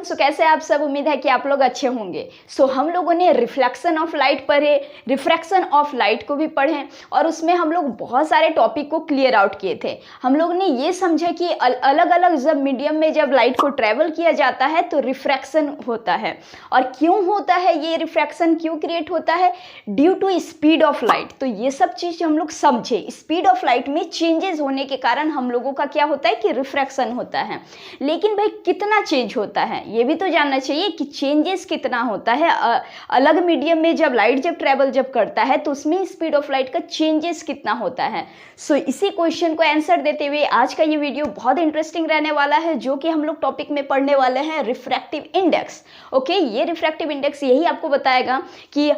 सो कैसे आप सब, उम्मीद है कि आप लोग अच्छे होंगे। सो हम लोगों ने रिफ्लेक्शन ऑफ लाइट पढ़े, रिफ्रैक्शन ऑफ लाइट को भी पढ़े और उसमें हम लोग बहुत सारे टॉपिक को क्लियर आउट किए थे। हम लोग ने ये समझा कि अलग अलग जब मीडियम में जब लाइट को ट्रेवल किया जाता है तो रिफ्रैक्शन होता है। और क्यों होता है ये रिफ्रैक्शन, क्यों क्रिएट होता है? Due to speed of light. तो ये सब चीज़ हम लोग समझे। स्पीड ऑफ लाइट में चेंजेस होने के कारण हम लोगों का क्या होता है कि रिफ्रैक्शन होता है। लेकिन भाई कितना चेंज होता है ये भी तो जानना चाहिए कि चेंजेस कितना होता है। अलग मीडियम में जब लाइट जब ट्रेवल जब करता है तो उसमें स्पीड ऑफ लाइट का चेंजेस कितना होता है। सो इसी क्वेश्चन को आंसर देते हुए आज का ये वीडियो बहुत इंटरेस्टिंग रहने वाला है, जो कि हम लोग टॉपिक में पढ़ने वाले हैं रिफ्रैक्टिव इंडेक्स। ओके, ये रिफ्रैक्टिव इंडेक्स यही आपको बताएगा कि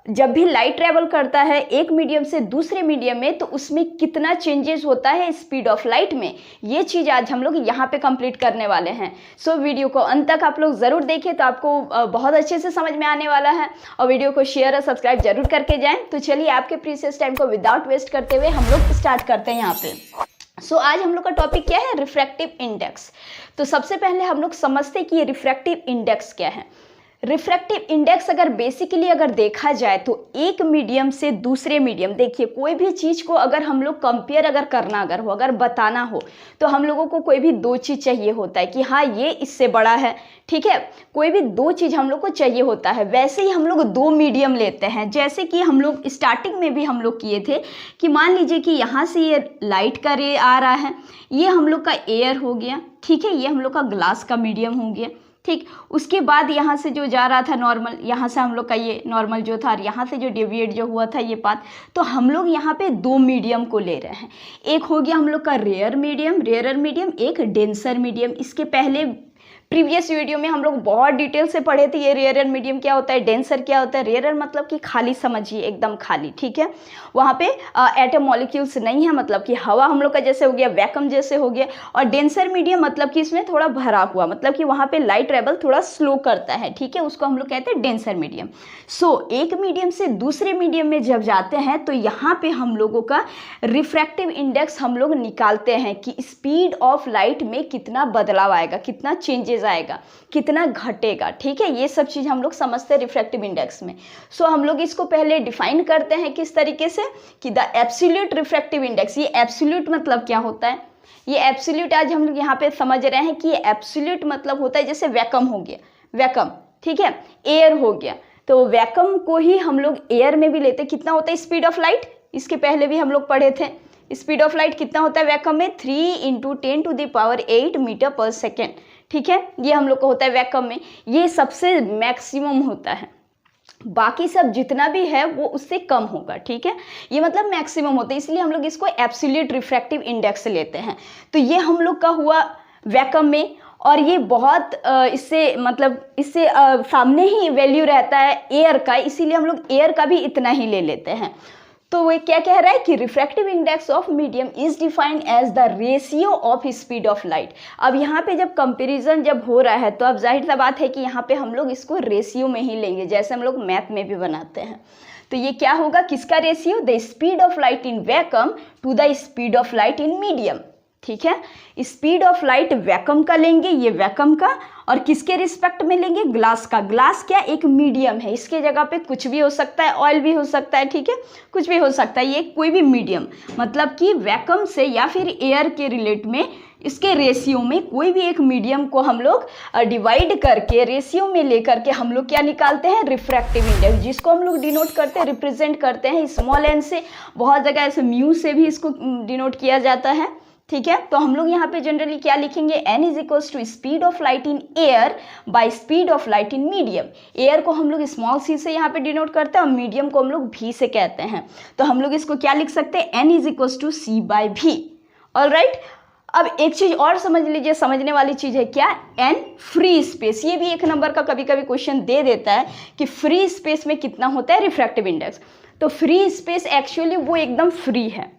जब भी लाइट ट्रेवल करता है एक मीडियम से दूसरे मीडियम में तो उसमें कितना चेंजेस होता है स्पीड ऑफ लाइट में। ये चीज़ आज हम लोग यहाँ पे कंप्लीट करने वाले हैं। सो वीडियो को अंत तक आप लोग ज़रूर देखें तो आपको बहुत अच्छे से समझ में आने वाला है। और वीडियो को शेयर और सब्सक्राइब जरूर करके जाएँ। तो चलिए आपके प्रीशियस टाइम को विदाउट वेस्ट करते हुए हम लोग स्टार्ट करते हैं यहाँ पे। आज हम लोग का टॉपिक क्या है? Refractive index. तो सबसे पहले हम लोग समझते हैं कि ये रिफ्रैक्टिव इंडेक्स क्या है। रिफ्रैक्टिव इंडेक्स अगर बेसिकली अगर देखा जाए तो एक मीडियम से दूसरे मीडियम, देखिए कोई भी चीज़ को अगर हम लोग कंपेयर अगर करना अगर हो, अगर बताना हो तो हम लोगों को कोई भी दो चीज़ चाहिए होता है कि हाँ ये इससे बड़ा है, ठीक है। कोई भी दो चीज़ हम लोग को चाहिए होता है। वैसे ही हम लोग दो मीडियम लेते हैं, जैसे कि हम लोग स्टार्टिंग में भी हम लोग किए थे कि मान लीजिए कि यहाँ से ये लाइट का रे आ रहा है, ये हम लोग का एयर हो गया, ठीक है, ये हम लोग का ग्लास का मीडियम हो गया, ठीक। उसके बाद यहाँ से जो जा रहा था नॉर्मल, यहाँ से हम लोग का ये नॉर्मल जो था, यहाँ से जो डेविएट जो हुआ था ये पाथ, तो हम लोग यहाँ पे दो मीडियम को ले रहे हैं। एक हो गया हम लोग का रेयर मीडियम, एक डेंसर मीडियम। इसके पहले प्रीवियस वीडियो में हम लोग बहुत डिटेल से पढ़े थे ये रेयर मीडियम क्या होता है, डेंसर क्या होता है। रेयर मतलब कि खाली, समझिए एकदम खाली, ठीक है। वहाँ पे एटम मॉलिक्यूल्स नहीं है, मतलब कि हवा हम लोग का जैसे हो गया, वैक्यूम जैसे हो गया। और डेंसर मीडियम मतलब कि इसमें थोड़ा भरा हुआ, मतलब कि वहाँ पे लाइट ट्रेवल थोड़ा स्लो करता है, ठीक है, उसको हम लोग कहते हैं डेंसर मीडियम। सो एक मीडियम से दूसरे मीडियम में जब जाते हैं तो यहाँ पे हम लोगों का रिफ्रैक्टिव इंडेक्स हम लोग निकालते हैं कि स्पीड ऑफ लाइट में कितना बदलाव आएगा, कितना चेंजेस आएगा, कितना घटेगा, ठीक है। ये सब चीज हम लोग समझते हैं रिफ्रैक्टिव इंडेक्स में। सो हम लोग इसको पहले डिफाइन करते हैं किस तरीके से कि द एब्सोल्यूट रिफ्रैक्टिव इंडेक्स। ये एब्सोल्यूट मतलब क्या होता है? ये एब्सोल्यूट आज हम लोग यहाँ पे समझ रहे हैं कि ये एब्सोल्यूट मतलब होता है जैसे वैक्यूम हो गया, वैक्यूम, ठीक है, एयर हो गया, तो वैक्यूम को ही हम लोग एयर में भी लेते। कितना होता है स्पीड ऑफ लाइट? इसके पहले भी हम लोग पढ़े थे। स्पीड ऑफ लाइट कितना होता है वैक्यूम में? 3 × 10⁸ मीटर पर सेकेंड, ठीक है। ये हम लोग को होता है वैक्यूम में, ये सबसे मैक्सिमम होता है। बाकी सब जितना भी है वो उससे कम होगा, ठीक है। ये मतलब मैक्सिमम होता है, इसलिए हम लोग इसको एब्सोल्यूट रिफ्रैक्टिव इंडेक्स लेते हैं। तो ये हम लोग का हुआ वैक्यूम में। और ये बहुत इससे मतलब इससे सामने ही वैल्यू रहता है एयर का, इसीलिए हम लोग एयर का भी इतना ही ले लेते हैं। तो वो क्या कह रहा है कि refractive index of medium is defined as the ratio of speed of light. अब यहाँ पे जब कंपैरिजन जब हो रहा है तो अब जाहिर सा बात है कि यहाँ पे हम लोग इसको रेशियो में ही लेंगे, जैसे हम लोग मैथ में भी बनाते हैं। तो ये क्या होगा, किसका ratio? The speed of light in vacuum to the speed of light in medium, ठीक है। स्पीड ऑफ लाइट वैक्यूम का लेंगे, ये वैक्यूम का, और किसके रिस्पेक्ट में लेंगे? ग्लास का। ग्लास क्या? एक मीडियम है, इसके जगह पे कुछ भी हो सकता है, ऑयल भी हो सकता है, ठीक है, कुछ भी हो सकता है। ये कोई भी मीडियम मतलब कि वैक्यूम से या फिर एयर के रिलेट में इसके रेशियो में कोई भी एक मीडियम को हम लोग डिवाइड करके रेशियो में लेकर के हम लोग क्या निकालते हैं? रिफ्रैक्टिव इंडेक्स, जिसको हम लोग डिनोट करते हैं, रिप्रेजेंट करते हैं स्मॉल एन से। बहुत जगह ऐसे म्यू से भी इसको डिनोट किया जाता है, ठीक है। तो हम लोग यहाँ पे जनरली क्या लिखेंगे? n = speed of light in air by speed of light in medium. Air को हम लोग स्मॉल सी से यहाँ पे डिनोट करते हैं और मीडियम को हम लोग v से कहते हैं। तो हम लोग इसको क्या लिख सकते हैं? n = c/v। ऑलराइट, अब एक चीज और समझ लीजिए, समझने वाली चीज है क्या? n free space. ये भी एक नंबर का कभी कभी क्वेश्चन दे देता है कि फ्री स्पेस में कितना होता है रिफ्रैक्टिव इंडेक्स। तो फ्री स्पेस एक्चुअली वो एकदम फ्री है,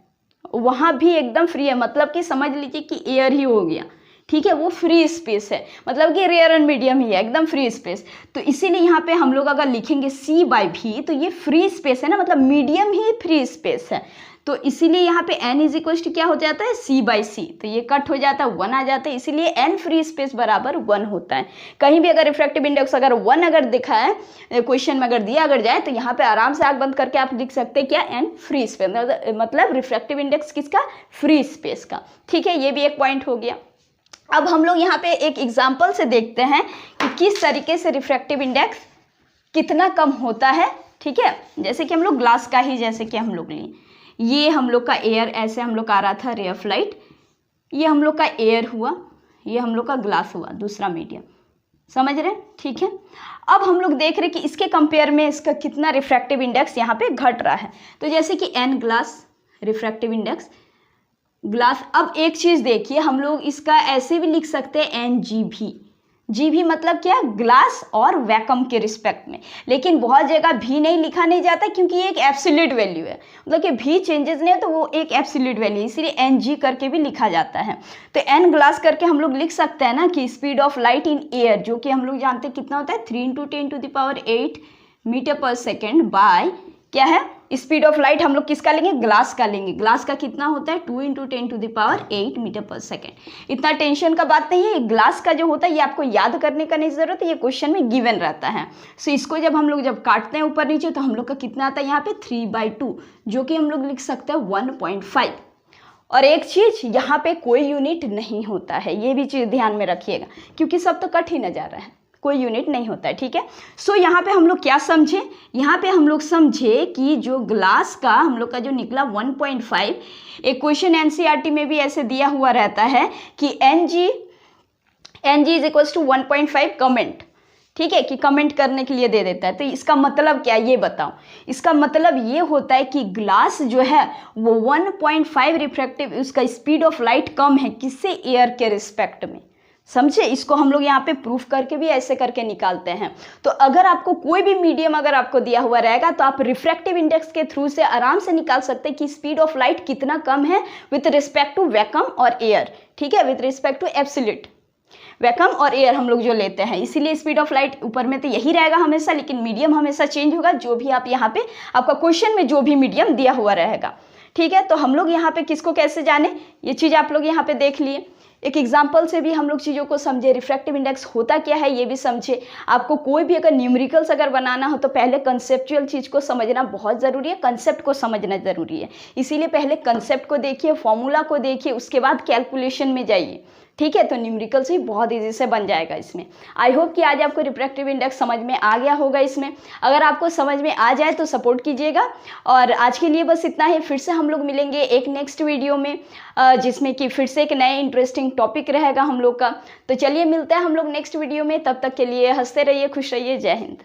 वहाँ भी एकदम फ्री है, मतलब कि समझ लीजिए कि एयर ही हो गया, ठीक है, वो फ्री स्पेस है, मतलब कि रेयर एंड मीडियम ही है, एकदम फ्री स्पेस। तो इसीलिए यहाँ पे हम लोग अगर लिखेंगे c/v तो ये फ्री स्पेस है ना, मतलब मीडियम ही फ्री स्पेस है। तो इसीलिए यहाँ पे n इज इक्वल टू क्या हो जाता है, c/c, तो ये कट हो जाता है, 1 आ जाता है, इसीलिए n फ्री स्पेस बराबर 1 होता है। कहीं भी अगर रिफ्रैक्टिव इंडेक्स अगर 1 अगर दिखा है क्वेश्चन में, अगर दिया अगर जाए, तो यहाँ पे आराम से आँख बंद करके आप लिख सकते हैं क्या, n फ्री स्पेस, मतलब रिफ्रैक्टिव इंडेक्स किसका, फ्री स्पेस का। ठीक है, ये भी एक पॉइंट हो गया। अब हम लोग यहाँ पे एक एग्जाम्पल से देखते हैं कि किस तरीके से रिफ्रैक्टिव इंडेक्स कितना कम होता है। ठीक है, जैसे कि हम लोग ग्लास का ही जैसे कि हम लोग लिए, ये हम लोग का एयर ऐसे हम लोग का आ रहा था, रे ऑफ लाइट, ये हम लोग का एयर हुआ, ये हम लोग का ग्लास हुआ, दूसरा मीडियम, समझ रहे हैं। ठीक है, अब हम लोग देख रहे हैं कि इसके कंपेयर में इसका कितना रिफ्रैक्टिव इंडेक्स यहाँ पे घट रहा है। तो जैसे कि n glass refractive index glass. अब एक चीज़ देखिए, हम लोग इसका ऐसे भी लिख सकते हैं NGV। GV मतलब क्या, ग्लास और वैक्यूम के रिस्पेक्ट में, लेकिन बहुत जगह भी नहीं लिखा नहीं जाता क्योंकि ये एक एब्सोल्यूट वैल्यू है, मतलब कि भी चेंजेस नहीं है तो वो एक एब्सोल्यूट वैल्यू, इसीलिए NG करके भी लिखा जाता है। तो n ग्लास करके हम लोग लिख सकते हैं ना कि speed of light in air, जो कि हम लोग जानते हैं कितना होता है, 3 × 10⁸ मीटर/सेकेंड बाय क्या है, स्पीड ऑफ लाइट हम लोग किसका लेंगे, ग्लास का लेंगे। ग्लास का कितना होता है, 2 × 10⁸ मीटर/सेकेंड। इतना टेंशन का बात नहीं है, ग्लास का जो होता है ये आपको याद करने का नहीं ज़रूरत है, ये क्वेश्चन में गिवन रहता है। सो इसको जब हम लोग जब काटते हैं ऊपर नीचे तो हम लोग का कितना आता है यहाँ पे 3/2, जो कि हम लोग लिख सकते हैं 1.5। और एक चीज़ यहाँ पे कोई यूनिट नहीं होता है, ये भी चीज़ ध्यान में रखिएगा, क्योंकि सब तो कट ही न जा रहा है, कोई यूनिट नहीं होता है। ठीक है, सो यहाँ पे हम लोग क्या समझे, यहाँ पे हम लोग समझे कि जो ग्लास का हम लोग का जो निकला 1.5, एक क्वेश्चन NCERT में भी ऐसे दिया हुआ रहता है कि NG is equal to 1.5 comment. ठीक है, कि कमेंट करने के लिए दे देता है। तो इसका मतलब क्या, ये बताओ। इसका मतलब ये होता है कि ग्लास जो है वो 1.5 रिफ्रैक्टिव, उसका स्पीड ऑफ लाइट कम है, किससे, एयर के रिस्पेक्ट में। समझे, इसको हम लोग यहाँ पे प्रूफ करके भी ऐसे करके निकालते हैं। तो अगर आपको कोई भी मीडियम अगर आपको दिया हुआ रहेगा तो आप रिफ्रैक्टिव इंडेक्स के थ्रू से आराम से निकाल सकते हैं कि स्पीड ऑफ लाइट कितना कम है विथ रिस्पेक्ट टू वैक्यूम और एयर। ठीक है, with respect to absolute vacuum और एयर हम लोग जो लेते हैं, इसीलिए स्पीड ऑफ लाइट ऊपर में तो यही रहेगा हमेशा, लेकिन मीडियम हमेशा चेंज होगा, जो भी आप यहाँ पे आपका क्वेश्चन में जो भी मीडियम दिया हुआ रहेगा। ठीक है, तो हम लोग यहाँ पे किसको कैसे जाने, ये चीज़ आप लोग यहाँ पे देख लिए। एक एग्जाम्पल से भी हम लोग चीज़ों को समझे, रिफ्रैक्टिव इंडेक्स होता क्या है ये भी समझे। आपको कोई भी अगर न्यूमेरिकल्स अगर बनाना हो तो पहले कंसेप्चुअल चीज़ को समझना बहुत ज़रूरी है, कंसेप्ट को समझना ज़रूरी है। इसीलिए पहले कंसेप्ट को देखिए, फॉर्मूला को देखिए, उसके बाद कैलकुलेशन में जाइए। ठीक है, तो न्यूमेरिकल्स भी बहुत ईजी से बन जाएगा इसमें। आई होप कि आज आपको रिफ्रैक्टिव इंडेक्स समझ में आ गया होगा इसमें। अगर आपको समझ में आ जाए तो सपोर्ट कीजिएगा। और आज के लिए बस इतना ही, फिर से हम लोग मिलेंगे एक नेक्स्ट वीडियो में, जिसमें कि फिर से एक नए इंटरेस्टिंग टॉपिक रहेगा हम लोग का। तो चलिए मिलते हैं हम लोग नेक्स्ट वीडियो में, तब तक के लिए हंसते रहिए, खुश रहिए, जय हिंद।